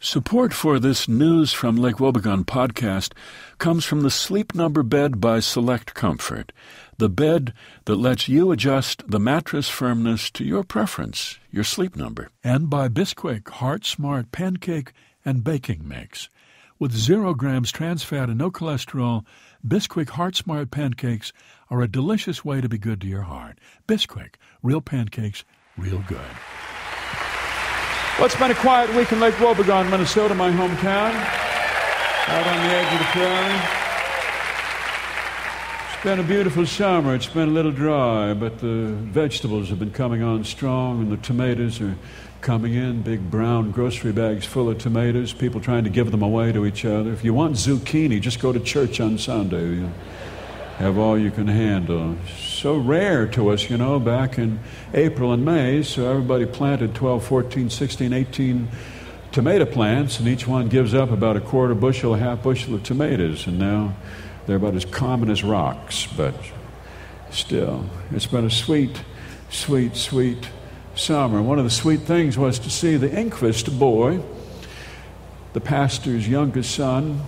Support for this News from Lake Wobegon podcast comes from the Sleep Number bed by Select Comfort, the bed that lets you adjust the mattress firmness to your preference, your sleep number. And by Bisquick Heart Smart Pancake and Baking Mix. With 0 grams trans fat and no cholesterol, Bisquick Heart Smart Pancakes are a delicious way to be good to your heart. Bisquick, real pancakes, real good. Well, it's been a quiet week in Lake Wobegon, Minnesota, my hometown, out on the edge of the prairie. It's been a beautiful summer. It's been a little dry, but the vegetables have been coming on strong, and the tomatoes are coming in, big brown grocery bags full of tomatoes, people trying to give them away to each other. If you want zucchini, just go to church on Sunday. You'll have all you can handle. So rare to us, back in April and May, so everybody planted 12, 14, 16, 18 tomato plants, and each one gives up about a quarter bushel, a half bushel of tomatoes, and now they're about as common as rocks, but still, it's been a sweet, sweet, sweet summer. One of the sweet things was to see the Inquist boy, the pastor's youngest son,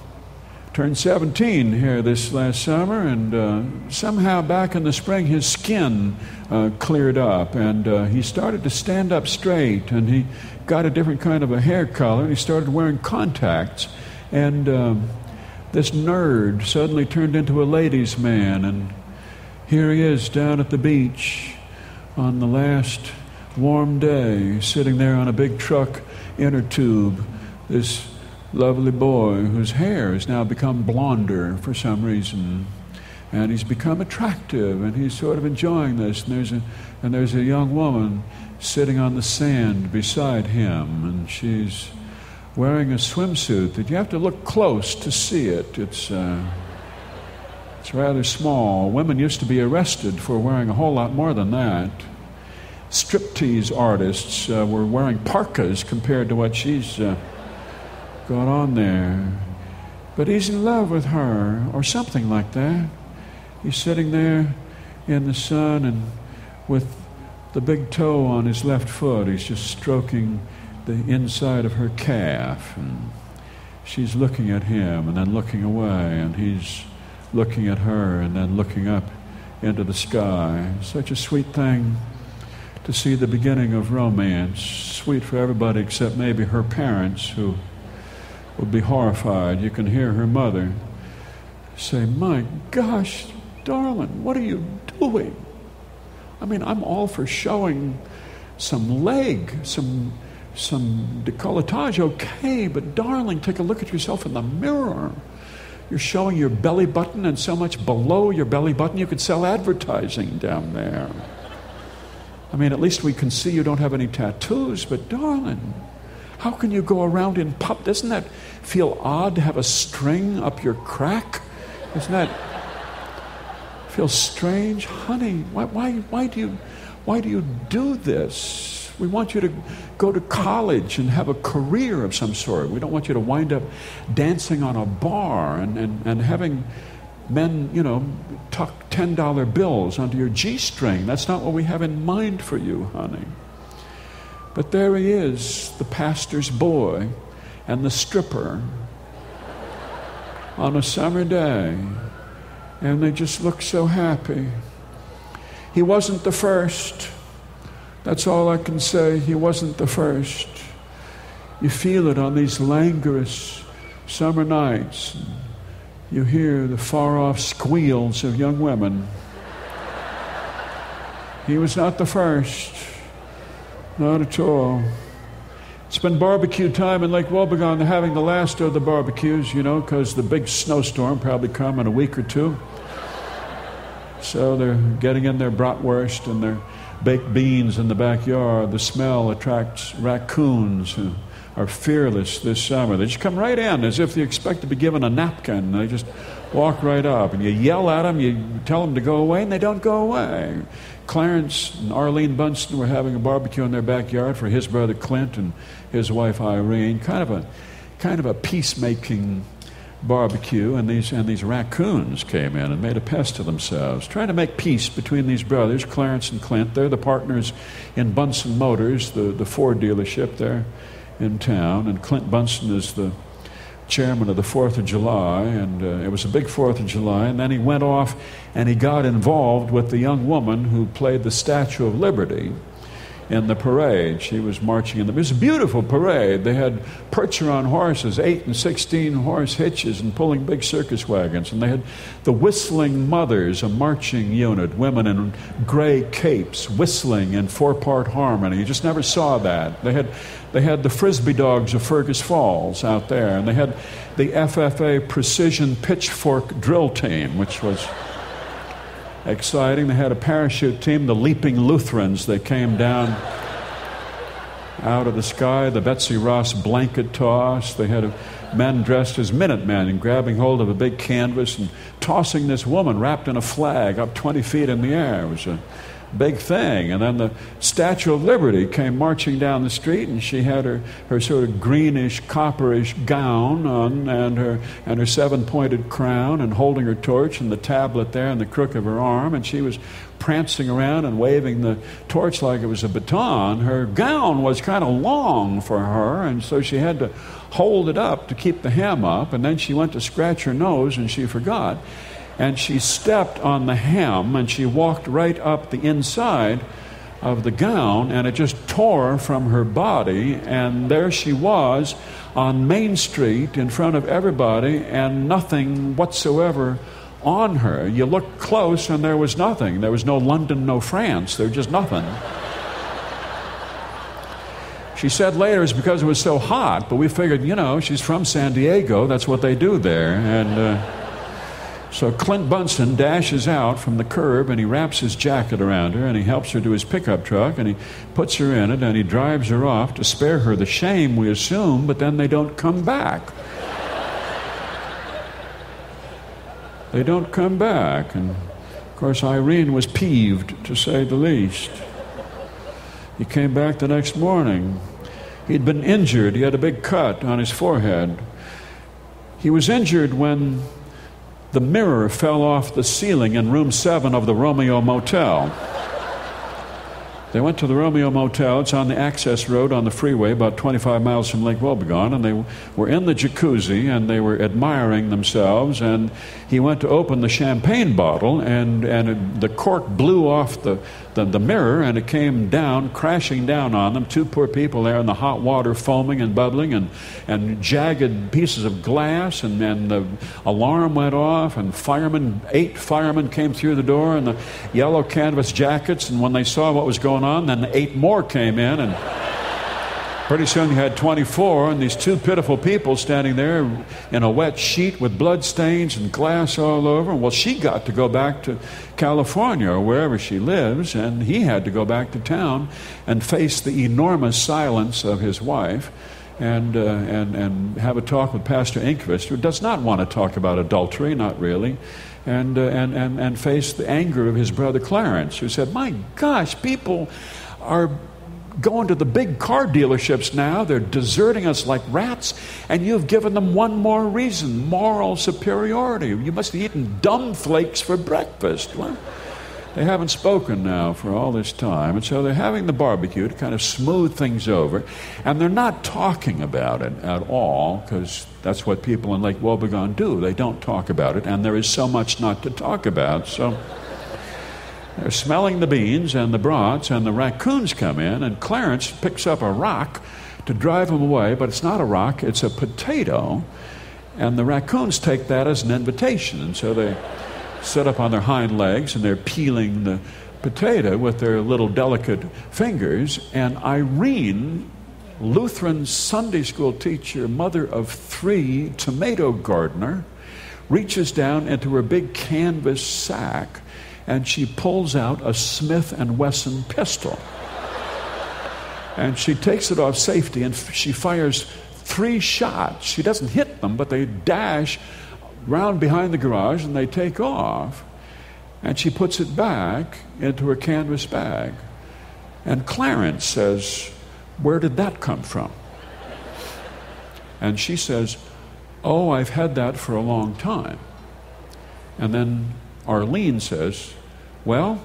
turned 17 here this last summer, and somehow back in the spring his skin cleared up, and he started to stand up straight, and he got a different kind of a hair color, and he started wearing contacts, and this nerd suddenly turned into a ladies' man, and here he is down at the beach on the last warm day, sitting there on a big truck inner tube, this lovely boy whose hair has now become blonder for some reason, and he's become attractive, and he's sort of enjoying this, and there's a young woman sitting on the sand beside him, and she's wearing a swimsuit that you have to look close to see it. It's rather small. Women used to be arrested for wearing a whole lot more than that. Striptease artists were wearing parkas compared to what she's got on there. But he's in love with her, or something like that. He's sitting there in the sun, and with the big toe on his left foot, he's just stroking the inside of her calf, and she's looking at him and then looking away, and he's looking at her and then looking up into the sky. Such a sweet thing to see the beginning of romance. Sweet for everybody except maybe her parents, who would be horrified. You can hear her mother say, "My gosh, darling, what are you doing? I mean, I'm all for showing some leg, some décolletage, okay, but darling, take a look at yourself in the mirror. You're showing your belly button, and so much below your belly button, you could sell advertising down there. I mean, at least we can see you don't have any tattoos, but darling, how can you go around in pub? Doesn't that feel odd to have a string up your crack? Doesn't that feel strange? Honey, why do you do this? We want you to go to college and have a career of some sort. We don't want you to wind up dancing on a bar and having men, tuck $10 bills onto your G-string. That's not what we have in mind for you, honey. But there he is, the pastor's boy and the stripper on a summer day, and they just look so happy. He wasn't the first. That's all I can say. He wasn't the first. You feel it on these languorous summer nights. You hear the far-off squeals of young women. He was not the first. Not at all. It's been barbecue time in Lake Wobegon. They're having the last of the barbecues, because the big snowstorm probably come in a week or two. So they're getting in their bratwurst and their baked beans in the backyard. The smell attracts raccoons who are fearless this summer. They just come right in as if they expect to be given a napkin. They just walk right up, and you yell at them, you tell them to go away, and they don't go away. Clarence and Arlene Bunsen were having a barbecue in their backyard for his brother Clint and his wife Irene. Kind of a peacemaking barbecue, and these raccoons came in and made a pest of themselves, trying to make peace between these brothers, Clarence and Clint. They're the partners in Bunsen Motors, the Ford dealership there in town, and Clint Bunsen is the chairman of the 4th of July, and it was a big 4th of July, and then he went off and he got involved with the young woman who played the Statue of Liberty in the parade. She was marching in the... It was a beautiful parade. They had percher-on horses, 8 and 16 horse hitches, and pulling big circus wagons. And they had the Whistling Mothers, a marching unit, women in gray capes, whistling in 4-part harmony. You just never saw that. They had the Frisbee Dogs of Fergus Falls out there, and they had the FFA Precision Pitchfork Drill Team, which was exciting. They had a parachute team, the Leaping Lutherans. They came down out of the sky, the Betsy Ross blanket toss. They had men dressed as Minutemen and grabbing hold of a big canvas and tossing this woman wrapped in a flag up 20 feet in the air. It was a big thing. And then the Statue of Liberty came marching down the street, and she had her sort of greenish, copperish gown on, and her 7-pointed crown, and holding her torch and the tablet there in the crook of her arm, and she was prancing around and waving the torch like it was a baton. Her gown was kind of long for her, and so she had to hold it up to keep the hem up, and then she went to scratch her nose and she forgot. And she stepped on the hem, and she walked right up the inside of the gown, and it just tore from her body, and there she was on Main Street in front of everybody, and nothing whatsoever on her. You looked close, and there was nothing. There was no London, no France. There was just nothing. She said later it's because it was so hot, but we figured, she's from San Diego. That's what they do there. And so Clint Bunsen dashes out from the curb, and he wraps his jacket around her, and he helps her to his pickup truck, and he puts her in it, and he drives her off to spare her the shame, we assume, but then they don't come back. They don't come back. And, of course, Irene was peeved, to say the least. He came back the next morning. He'd been injured. He had a big cut on his forehead. He was injured when the mirror fell off the ceiling in room 7 of the Romeo Motel. They went to the Romeo Motel. It's on the access road on the freeway, about 25 miles from Lake Wobegon, and they were in the jacuzzi, and they were admiring themselves, and he went to open the champagne bottle, and the cork blew off the mirror, and it came down, crashing down on them. 2 poor people there in the hot water, foaming and bubbling, and jagged pieces of glass, and the alarm went off, and 8 firemen came through the door in the yellow canvas jackets, and when they saw what was going on, then 8 more came in, and pretty soon you had 24, and these 2 pitiful people standing there in a wet sheet with blood stains and glass all over. Well, she got to go back to California or wherever she lives, and he had to go back to town and face the enormous silence of his wife and have a talk with Pastor Inquist, who does not want to talk about adultery, not really, and face the anger of his brother Clarence, who said, "My gosh, people are going to the big car dealerships now. They're deserting us like rats, and you've given them one more reason, moral superiority. You must have eaten dumb flakes for breakfast." Well, they haven't spoken now for all this time, and so they're having the barbecue to kind of smooth things over, and they're not talking about it at all, because that's what people in Lake Wobegon do. They don't talk about it, and there is so much not to talk about. So they're smelling the beans and the brats, and the raccoons come in, and Clarence picks up a rock to drive them away, but it's not a rock, it's a potato, and the raccoons take that as an invitation, and so they sit up on their hind legs, and they're peeling the potato with their little delicate fingers, and Irene, Lutheran Sunday school teacher, mother of 3, tomato gardener, reaches down into her big canvas sack, and she pulls out a Smith & Wesson pistol. And she takes it off safety, and she fires 3 shots. She doesn't hit them, but they dash round behind the garage, and they take off. And she puts it back into her canvas bag. And Clarence says, "Where did that come from?" And she says, "Oh, I've had that for a long time." And then Arlene says, "Well,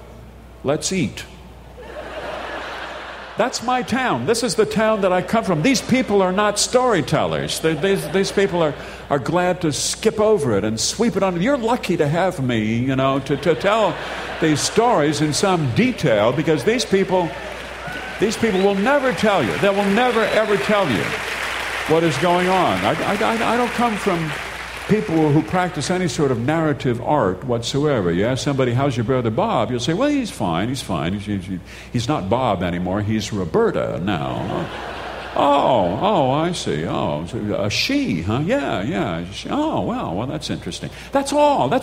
let's eat." That's my town. This is the town that I come from. These people are not storytellers. These people are glad to skip over it and sweep it on. You're lucky to have me, to tell these stories in some detail, because these people will never tell you. They will never, ever tell you what is going on. I don't come from people who practice any sort of narrative art whatsoever. You ask somebody, how's your brother Bob? You'll say, well, he's fine. He's not Bob anymore. He's Roberta now. Oh, I see. Oh, a she, huh? Yeah. Oh, well, that's interesting. That's all. They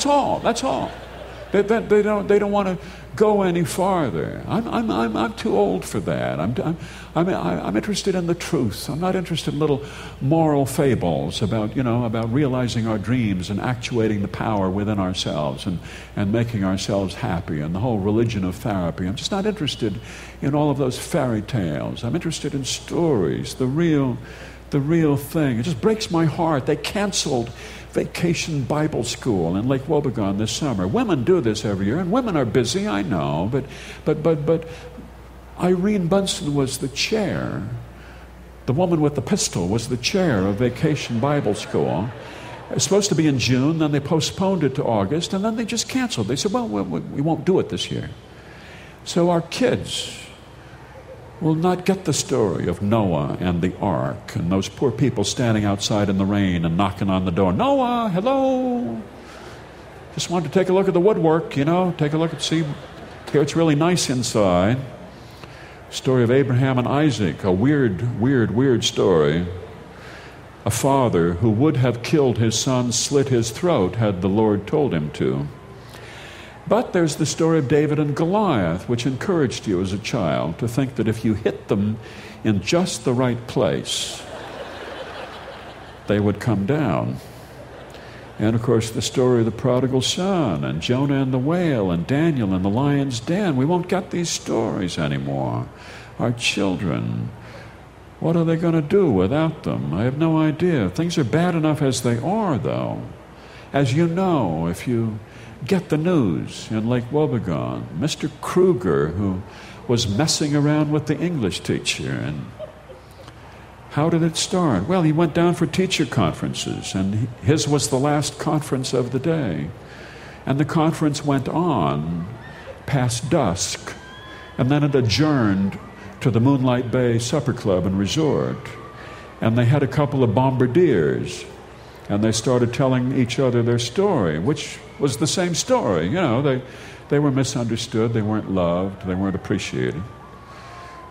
don't want to go any farther. I'm too old for that. I'm interested in the truth. I'm not interested in little moral fables about realizing our dreams and actuating the power within ourselves and making ourselves happy and the whole religion of therapy. I'm just not interested in all of those fairy tales. I'm interested in stories, the real thing. It just breaks my heart. They canceled Vacation Bible School in Lake Wobegon this summer. Women do this every year, and women are busy, I know, but Irene Bunsen was the chair. The woman with the pistol was the chair of Vacation Bible School. It was supposed to be in June, then they postponed it to August, and then they just canceled. They said, well, we won't do it this year. So our kids will not get the story of Noah and the ark and those poor people standing outside in the rain and knocking on the door. Noah, hello. Just wanted to take a look at the woodwork, take a look and see. Here it's really nice inside. Story of Abraham and Isaac, a weird story. A father who would have killed his son slit his throat had the Lord told him to. But there's the story of David and Goliath, which encouraged you as a child to think that if you hit them in just the right place, they would come down. And, of course, the story of the prodigal son and Jonah and the whale and Daniel and the lion's den. We won't get these stories anymore. Our children, what are they going to do without them? I have no idea. Things are bad enough as they are, though. As you know, if you get the news in Lake Wobegon, Mr. Kruger, who was messing around with the English teacher. And how did it start? Well, he went down for teacher conferences, and his was the last conference of the day. And the conference went on past dusk, and then it adjourned to the Moonlight Bay Supper Club and Resort. And they had a couple of bombardiers, and they started telling each other their story, which was the same story. They were misunderstood, they weren't loved, they weren't appreciated.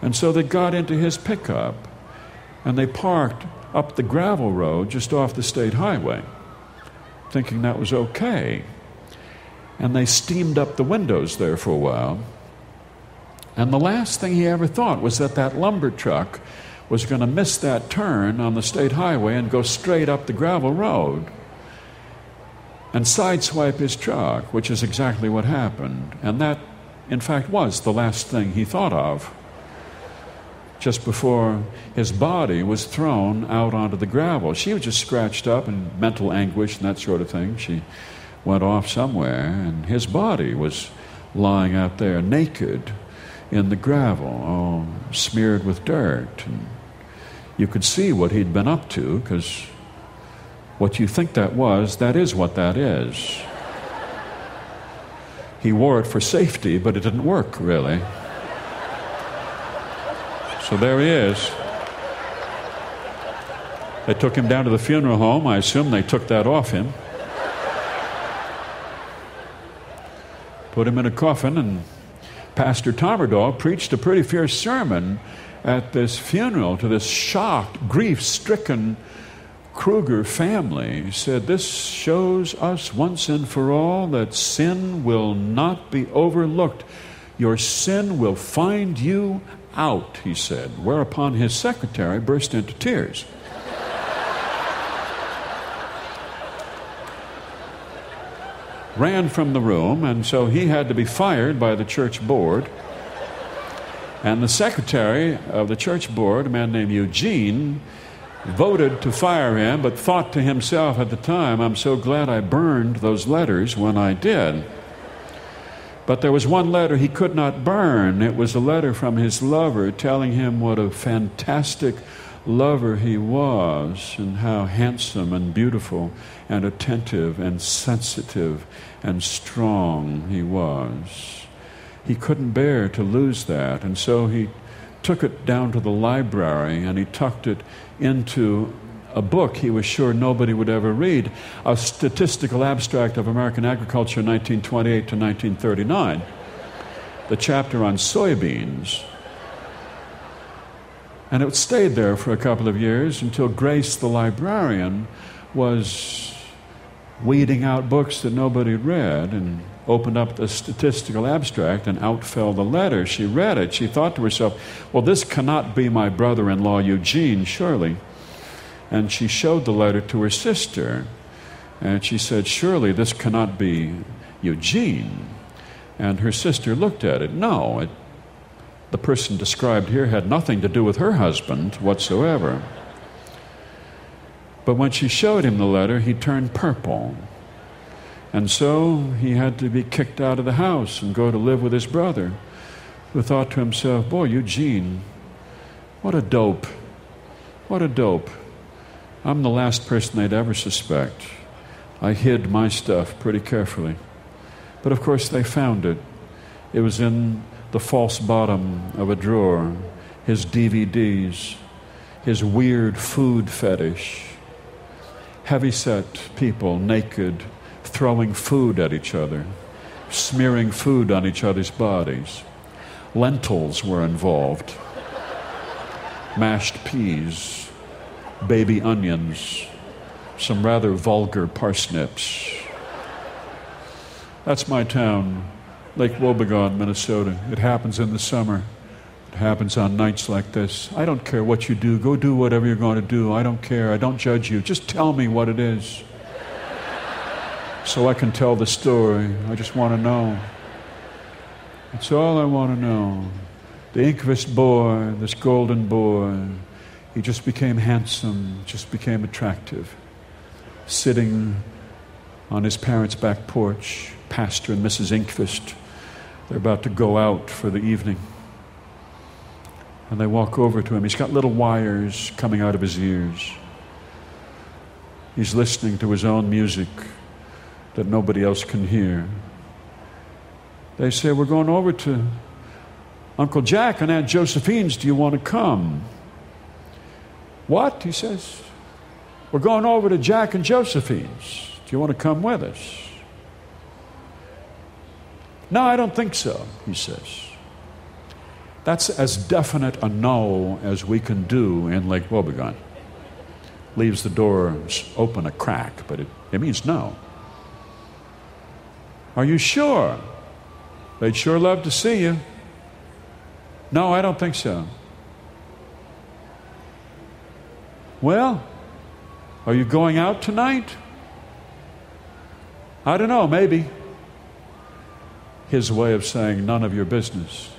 And so they got into his pickup, and they parked up the gravel road just off the state highway, thinking that was okay. And they steamed up the windows there for a while. And the last thing he ever thought was that lumber truck was going to miss that turn on the state highway and go straight up the gravel road and sideswipe his truck, which is exactly what happened. And that, in fact, was the last thing he thought of just before his body was thrown out onto the gravel. She was just scratched up in mental anguish and that sort of thing. She went off somewhere, and his body was lying out there naked in the gravel, smeared with dirt. And you could see what he'd been up to, because what you think that is what that is. He wore it for safety, but it didn't work, really. So there he is. They took him down to the funeral home. I assume they took that off him. Put him in a coffin, and Pastor Tomerdahl preached a pretty fierce sermon at this funeral to this shocked, grief-stricken Kruger family. He said, "This shows us once and for all that sin will not be overlooked. Your sin will find you out," he said, whereupon his secretary burst into tears. Ran from the room, and so he had to be fired by the church board. And the secretary of the church board, a man named Eugene, voted to fire him, but thought to himself at the time, "I'm so glad I burned those letters when I did." But there was one letter he could not burn. It was a letter from his lover telling him what a fantastic lover he was and how handsome and beautiful and attentive and sensitive and strong he was. He couldn't bear to lose that, and so he took it down to the library and he tucked it into a book he was sure nobody would ever read, a statistical abstract of American agriculture 1928 to 1939, the chapter on soybeans. And it stayed there for a couple of years until Grace, the librarian, was weeding out books that nobody read and opened up the statistical abstract, and out fell the letter. She read it. She thought to herself, well, this cannot be my brother-in-law Eugene, surely. And she showed the letter to her sister, and she said, surely this cannot be Eugene. And her sister looked at it. No, the person described here had nothing to do with her husband whatsoever. But when she showed him the letter, he turned purple. And so he had to be kicked out of the house and go to live with his brother, who thought to himself, boy, Eugene, what a dope. What a dope. I'm the last person they'd ever suspect. I hid my stuff pretty carefully. But of course they found it. It was in the false bottom of a drawer, his DVDs, his weird food fetish, heavy-set people, naked, throwing food at each other, smearing food on each other's bodies. Lentils were involved, mashed peas, baby onions, some rather vulgar parsnips. That's my town, Lake Wobegon, Minnesota. It happens in the summer. It happens on nights like this. I don't care what you do. Go do whatever you're going to do. I don't care. I don't judge you. Just tell me what it is so I can tell the story. I just want to know. That's all I want to know. The Inkvist boy, this golden boy, he just became handsome, just became attractive. Sitting on his parents' back porch, Pastor and Mrs. Inkvist, they're about to go out for the evening. And they walk over to him. He's got little wires coming out of his ears. He's listening to his own music that nobody else can hear. They say, we're going over to Uncle Jack and Aunt Josephine's. Do you want to come? What? He says, we're going over to Jack and Josephine's. Do you want to come with us? No, I don't think so, he says. That's as definite a no as we can do in Lake Wobegon. Leaves the door open a crack, but it means no. Are you sure? They'd sure love to see you. No, I don't think so. Well, are you going out tonight? I don't know, maybe. His way of saying none of your business.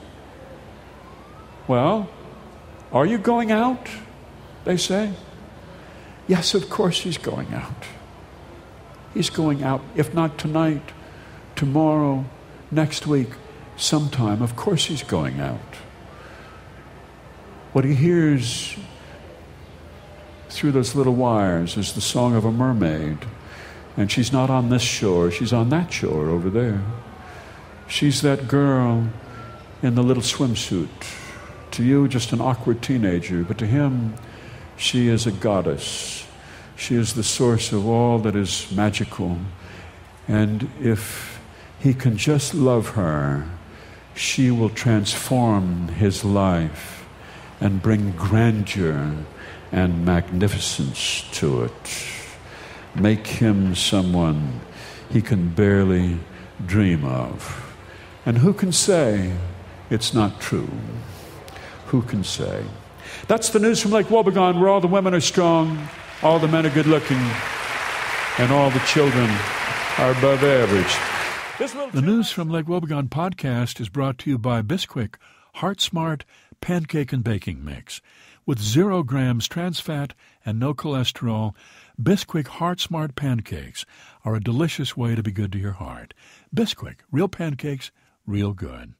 Well, are you going out? They say. Yes, of course he's going out. He's going out, if not tonight, tomorrow, next week, sometime. Of course he's going out. What he hears through those little wires is the song of a mermaid. And she's not on this shore, she's on that shore over there. She's that girl in the little swimsuit. To you, just an awkward teenager, but to him, she is a goddess. She is the source of all that is magical. And if he can just love her, she will transform his life and bring grandeur and magnificence to it. Make him someone he can barely dream of. And who can say it's not true? Who can say? That's the news from Lake Wobegon, where all the women are strong, all the men are good looking, and all the children are above average. The News from Lake Wobegon podcast is brought to you by Bisquick Heart Smart Pancake and Baking Mix. With 0 grams trans fat and no cholesterol, Bisquick Heart Smart pancakes are a delicious way to be good to your heart. Bisquick, real pancakes, real good.